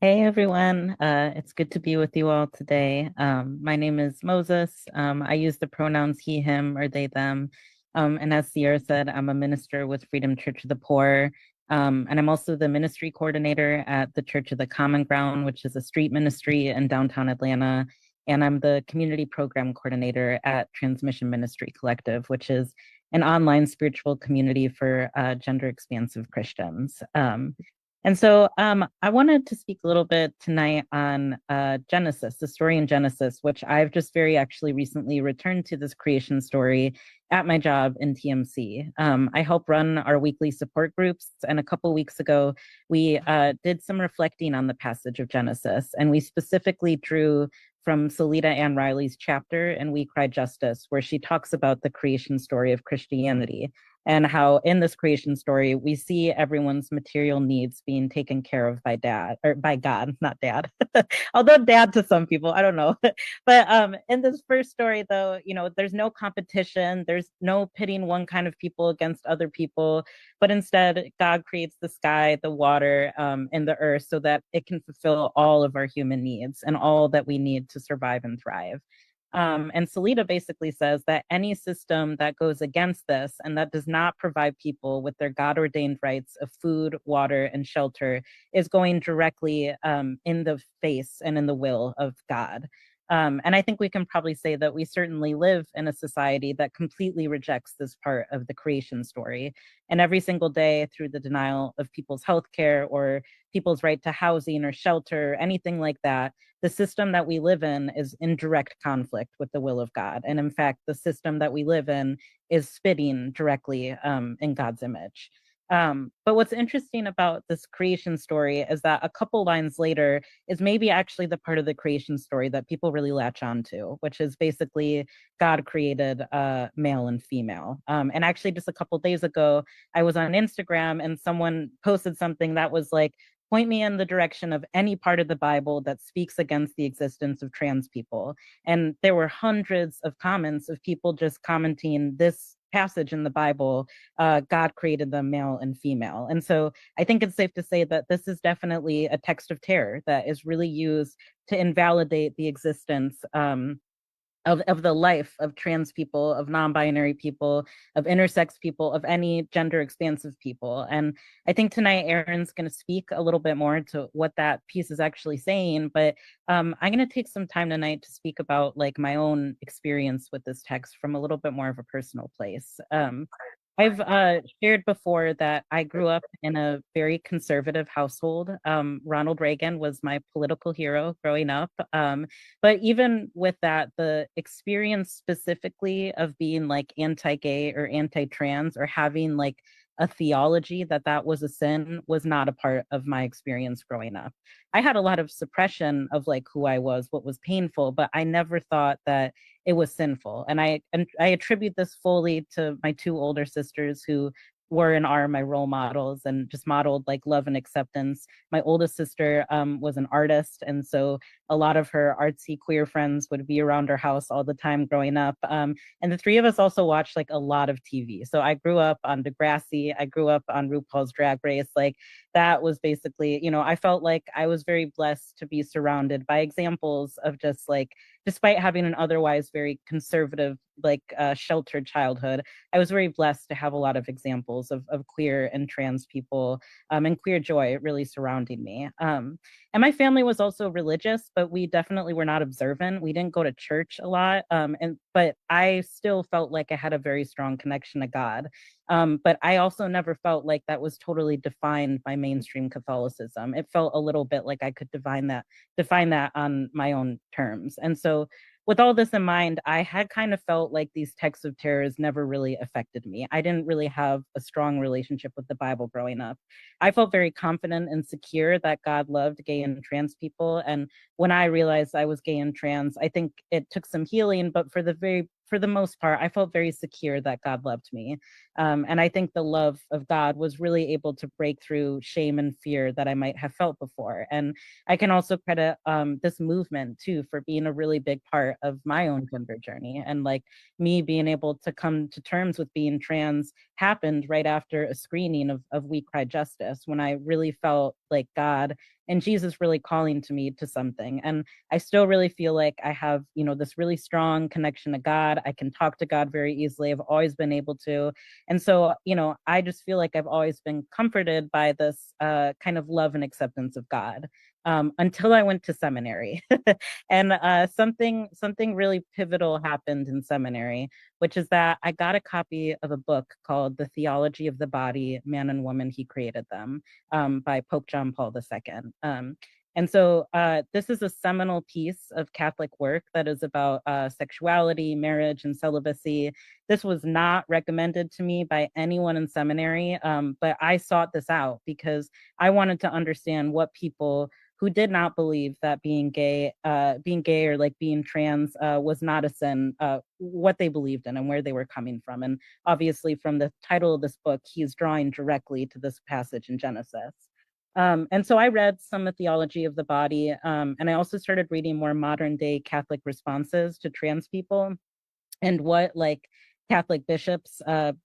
Hey everyone, it's good to be with you all today. My name is Moses. I use the pronouns he, him, or they, them. And as Sierra said, I'm a minister with Freedom Church of the Poor. And I'm also the ministry coordinator at the Church of the Common Ground, which is a street ministry in downtown Atlanta. And I'm the community program coordinator at Transmission Ministry Collective, which is an online spiritual community for gender expansive Christians. I wanted to speak a little bit tonight on Genesis, the story in Genesis, which I've just very actually recently returned to this creation story at my job in TMC. I help run our weekly support groups, and a couple weeks ago, we did some reflecting on the passage of Genesis, and we specifically drew from Salita Ann Riley's chapter in We Cry Justice, where she talks about the creation story of Christianity and how in this creation story we see everyone's material needs being taken care of by dad or by God, not dad. Although dad to some people, I don't know. But in this first story though, there's no competition, there's no pitting one kind of people against other people, but instead God creates the sky, the water, and the earth so that it can fulfill all of our human needs and all that we need to survive and thrive. And Salida basically says that any system that goes against this and that does not provide people with their God ordained rights of food, water, and shelter is going directly in the face and in the will of God. And I think we can probably say that we certainly live in a society that completely rejects this part of the creation story. And every single day, through the denial of people's health care or people's right to housing or shelter, anything like that, the system that we live in is in direct conflict with the will of God. And in fact, the system that we live in is spitting directly in God's image. But what's interesting about this creation story is that a couple lines later is maybe actually the part of the creation story that people really latch on to, which is basically God created male and female. And actually, just a couple days ago, I was on Instagram and someone posted something that was like, point me in the direction of any part of the Bible that speaks against the existence of trans people. And there were hundreds of comments of people just commenting this passage in the Bible, God created them male and female. And so I think it's safe to say that this is definitely a text of terror that is really used to invalidate the existence of the life of trans people, of non-binary people, of intersex people, of any gender expansive people. And I think tonight Aaron's going to speak a little bit more to what that piece is actually saying. But I'm going to take some time tonight to speak about like my own experience with this text from a little bit more of a personal place. I've shared before that I grew up in a very conservative household. Ronald Reagan was my political hero growing up. But even with that, the experience specifically of being like anti gay or anti trans or having like a theology that that was a sin was not a part of my experience growing up. I had a lot of suppression of like who I was, what was painful, but I never thought that it was sinful. And I attribute this fully to my two older sisters who were and are my role models and just modeled like love and acceptance. My oldest sister was an artist, and so a lot of her artsy queer friends would be around our house all the time growing up. And the three of us also watched like a lot of TV. So I grew up on Degrassi, I grew up on RuPaul's Drag Race. Like that was basically, I felt like I was very blessed to be surrounded by examples of just like, despite having an otherwise very conservative, like sheltered childhood, I was very blessed to have a lot of examples of queer and trans people and queer joy really surrounding me. And my family was also religious, but we definitely were not observant. We didn't go to church a lot, but I still felt like I had a very strong connection to God. But I also never felt like that was totally defined by mainstream Catholicism. It felt a little bit like I could define that on my own terms. And so with all this in mind, I had kind of felt like these texts of terrors never really affected me. I didn't really have a strong relationship with the Bible growing up. I felt very confident and secure that God loved gay and trans people. And when I realized I was gay and trans, I think it took some healing, but for the most part, I felt very secure that God loved me. And I think the love of God was really able to break through shame and fear that I might have felt before. And I can also credit this movement too for being a really big part of my own gender journey. And like me being able to come to terms with being trans happened right after a screening of We Cry Justice, when I really felt like God and Jesus really calling to me to something. And I still really feel like I have, this really strong connection to God. I can talk to God very easily. I've always been able to. And so, I just feel like I've always been comforted by this kind of love and acceptance of God, until I went to seminary. And something really pivotal happened in seminary, which is that I got a copy of a book called The Theology of the Body, Man and Woman, He Created Them, by Pope John Paul II. And so this is a seminal piece of Catholic work that is about sexuality, marriage, and celibacy. This was not recommended to me by anyone in seminary, but I sought this out because I wanted to understand what people who did not believe that being gay or like being trans was not a sin, what they believed in and where they were coming from. And obviously, from the title of this book, he's drawing directly to this passage in Genesis. And so I read some of Theology of the Body, and I also started reading more modern day Catholic responses to trans people and what like Catholic bishops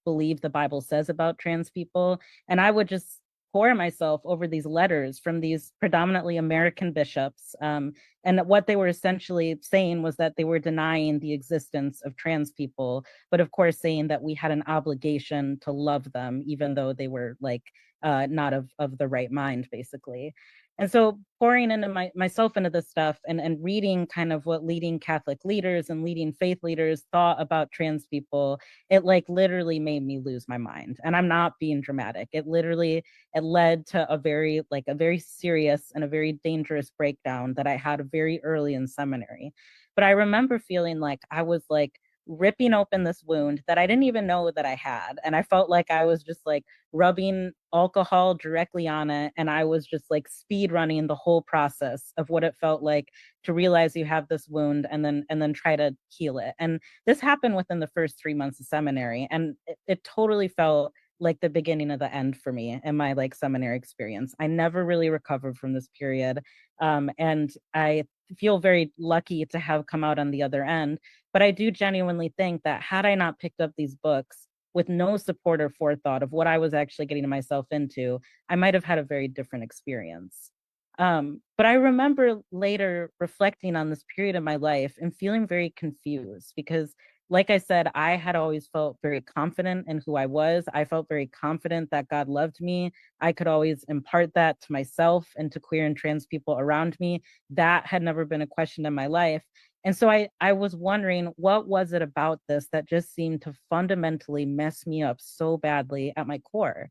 believe the Bible says about trans people. And I would just pour myself over these letters from these predominantly American bishops. And what they were essentially saying was that they were denying the existence of trans people, but of course saying that we had an obligation to love them, even though they were like not of the right mind, basically. And so pouring into myself into this stuff and reading kind of what leading Catholic leaders and leading faith leaders thought about trans people, it like literally made me lose my mind. And I'm not being dramatic. It led to a very serious and a very dangerous breakdown that I had very early in seminary. But I remember feeling like I was like ripping open this wound that I didn't even know that I had. And I felt like I was just like rubbing alcohol directly on it. And I was just like speed running the whole process of what it felt like to realize you have this wound and then try to heal it. And this happened within the first 3 months of seminary. And it totally felt like the beginning of the end for me in my like seminary experience. I never really recovered from this period. And I feel very lucky to have come out on the other end. But I do genuinely think that had I not picked up these books with no support or forethought of what I was actually getting myself into, I might have had a very different experience. But I remember later reflecting on this period of my life and feeling very confused because, like I said, I had always felt very confident in who I was. I felt very confident that God loved me. I could always impart that to myself and to queer and trans people around me. That had never been a question in my life. And so I was wondering, what was it about this that just seemed to fundamentally mess me up so badly at my core?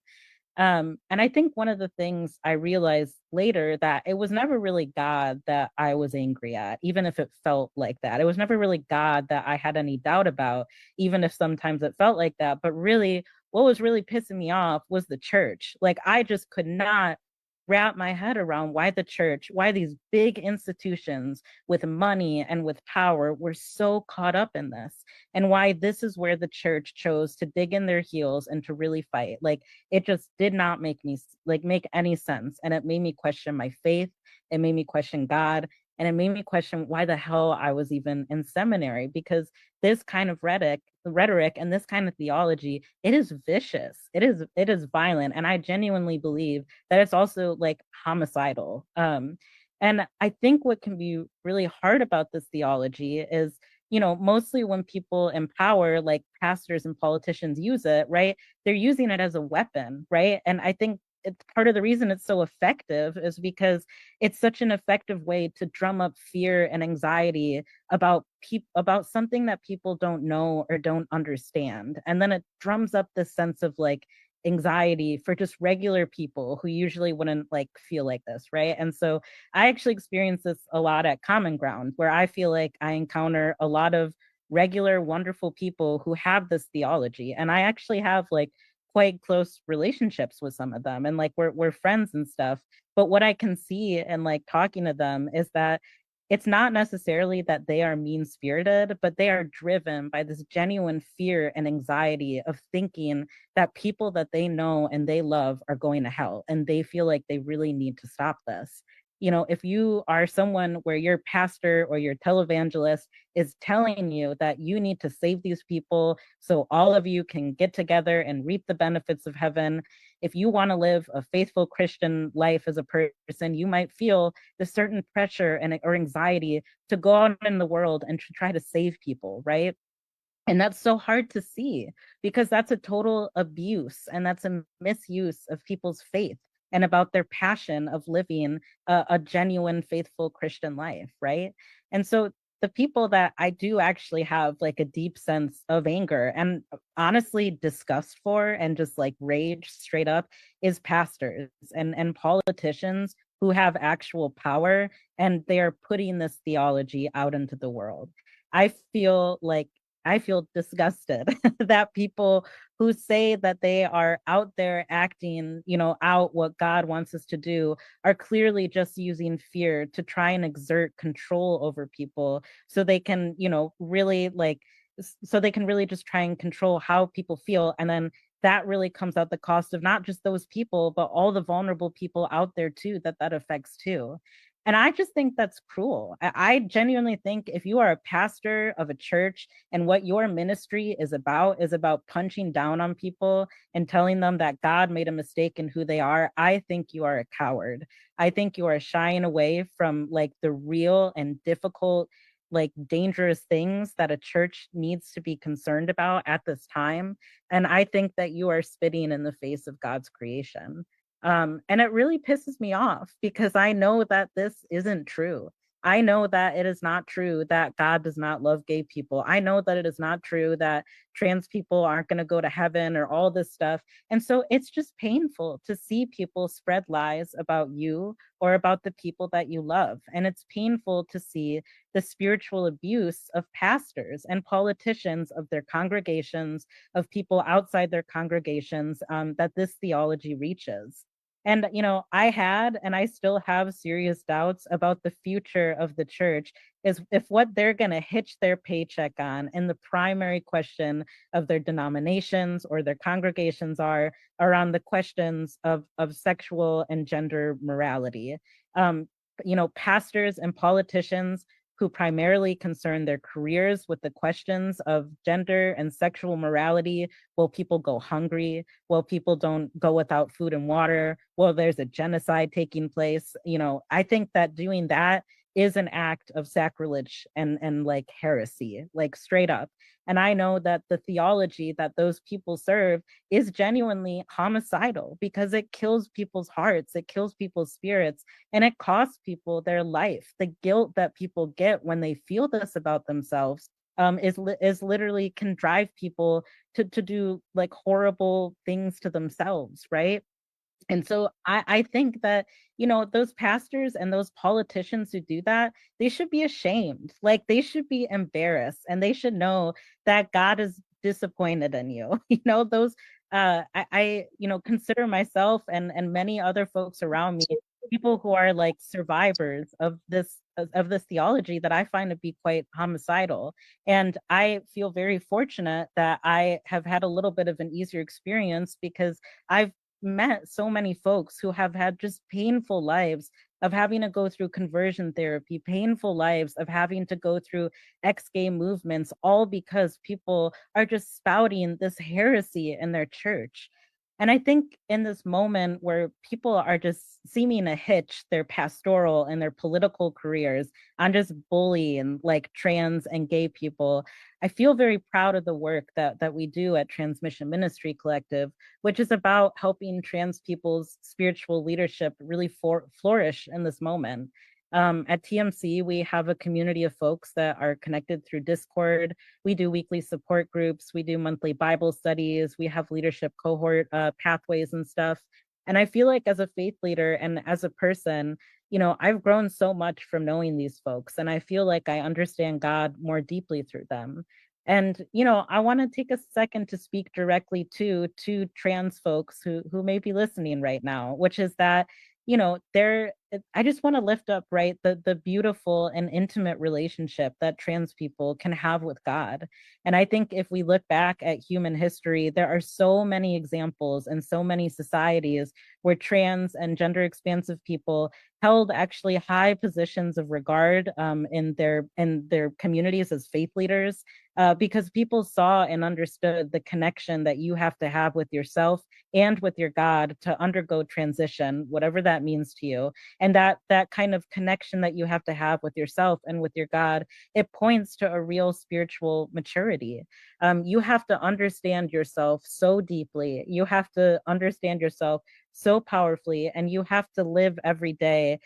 And I think one of the things I realized later that it was never really God that I was angry at, even if it felt like that. It was never really God that I had any doubt about, even if sometimes it felt like that. But really, what was really pissing me off was the church. Like, I just could not wrap my head around why the church, why these big institutions with money and with power were so caught up in this, and why this is where the church chose to dig in their heels and to really fight. Like, it just did not make any sense, and it made me question my faith. It made me question God, and it made me question why the hell I was even in seminary, because this kind of rhetoric and this kind of theology, it is vicious. It is violent, and I genuinely believe that it's also like homicidal. And I think what can be really hard about this theology is, mostly when people in power, like pastors and politicians, use it, right? They're using it as a weapon, right? And I think it's part of the reason it's so effective is because it's such an effective way to drum up fear and anxiety about something that people don't know or don't understand. And then it drums up this sense of like anxiety for just regular people who usually wouldn't like feel like this, right? And so I actually experience this a lot at Common Ground, where I feel like I encounter a lot of regular, wonderful people who have this theology. And I actually have like quite close relationships with some of them. And like we're friends and stuff. But what I can see and like talking to them is that it's not necessarily that they are mean spirited, but they are driven by this genuine fear and anxiety of thinking that people that they know and they love are going to hell. And they feel like they really need to stop this. If you are someone where your pastor or your televangelist is telling you that you need to save these people so all of you can get together and reap the benefits of heaven, if you want to live a faithful Christian life as a person, you might feel this certain pressure and or anxiety to go out in the world and to try to save people, right? And that's so hard to see because that's a total abuse and that's a misuse of people's faith and about their passion of living a genuine, faithful Christian life, right? And so the people that I do actually have like a deep sense of anger and honestly disgust for and just like rage straight up is pastors and politicians who have actual power and they are putting this theology out into the world. I feel like I feel disgusted that people who say that they are out there acting, out what God wants us to do are clearly just using fear to try and exert control over people so they can, really so they can really just try and control how people feel. And then that really comes at the cost of not just those people, but all the vulnerable people out there too, that affects too. And I just think that's cruel. I genuinely think if you are a pastor of a church and what your ministry is about punching down on people and telling them that God made a mistake in who they are, I think you are a coward. I think you are shying away from like the real and difficult, like dangerous things that a church needs to be concerned about at this time. And I think that you are spitting in the face of God's creation. And it really pisses me off because I know that this isn't true. I know that it is not true that God does not love gay people. I know that it is not true that trans people aren't going to go to heaven or all this stuff. And so it's just painful to see people spread lies about you or about the people that you love. And it's painful to see the spiritual abuse of pastors and politicians of their congregations, of people outside their congregations, that this theology reaches. And, I had and I still have serious doubts about the future of the church is if what they're going to hitch their paycheck on and the primary question of their denominations or their congregations are around the questions of sexual and gender morality. Um, Pastors and politicians who primarily concern their careers with the questions of gender and sexual morality. Will people go hungry? Will people don't go without food and water? Well, there's a genocide taking place. I think that doing that is an act of sacrilege and like heresy, like straight up. And I know that the theology that those people serve is genuinely homicidal because it kills people's hearts, it kills people's spirits, and it costs people their life. The guilt that people get when they feel this about themselves is literally can drive people to do like horrible things to themselves, right? And so I think that, those pastors and those politicians who do that, they should be ashamed. Like they should be embarrassed and they should know that God is disappointed in you. Those consider myself and many other folks around me people who are like survivors of this theology that I find to be quite homicidal. And I feel very fortunate that I have had a little bit of an easier experience because I've met so many folks who have had just painful lives of having to go through conversion therapy, painful lives of having to go through ex-gay movements, all because people are just spouting this heresy in their church. And I think in this moment where people are just seeming to hitch their pastoral and their political careers on just bullying like trans and gay people, I feel very proud of the work that we do at Transmission Ministry Collective, which is about helping trans people's spiritual leadership really flourish in this moment. At TMC, we have a community of folks that are connected through Discord. We do weekly support groups. We do monthly Bible studies. We have leadership cohort pathways and stuff. And I feel like as a faith leader and as a person, I've grown so much from knowing these folks. And I feel like I understand God more deeply through them. And, I want to take a second to speak directly to trans folks who may be listening right now, which is that there, I just want to lift up, right, the beautiful and intimate relationship that trans people can have with God. And I think if we look back at human history, there are so many examples and so many societies where trans and gender expansive people held actually high positions of regard in their communities as faith leaders, because people saw and understood the connection that you have to have with yourself and with your God to undergo transition, whatever that means to you. And that kind of connection that you have to have with yourself and with your God, it points to a real spiritual maturity. You have to understand yourself so deeply. You have to understand yourself so powerfully, and you have to live every day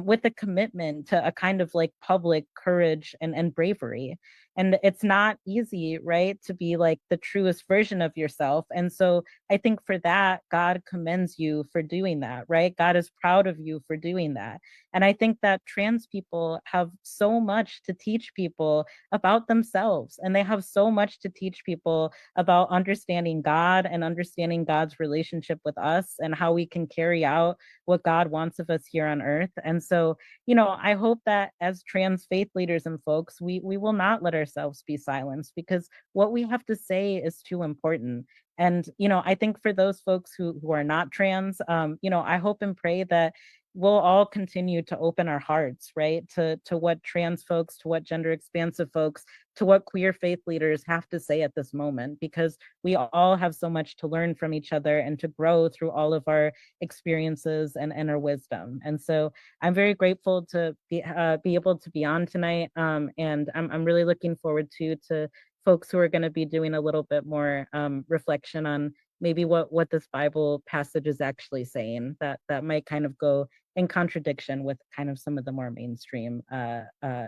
with a commitment to a kind of like public courage and bravery. And it's not easy, right, to be like the truest version of yourself. And so I think for that, God commends you for doing that, right? God is proud of you for doing that. And I think that trans people have so much to teach people about themselves, and they have so much to teach people about understanding God and understanding God's relationship with us and how we can carry out what God wants of us here on earth. And so, I hope that as trans faith leaders and folks, we will not let ourselves be silenced, because what we have to say is too important. And I think for those folks who are not trans, I hope and pray that we'll all continue to open our hearts, right, to what trans folks, to what gender expansive folks, to what queer faith leaders have to say at this moment, because we all have so much to learn from each other and to grow through all of our experiences and our wisdom. And so I'm very grateful to be able to be on tonight, and I'm really looking forward to folks who are going to be doing a little bit more reflection on maybe what this Bible passage is actually saying, that might kind of go in contradiction with kind of some of the more mainstream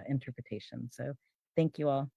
interpretations. So thank you all.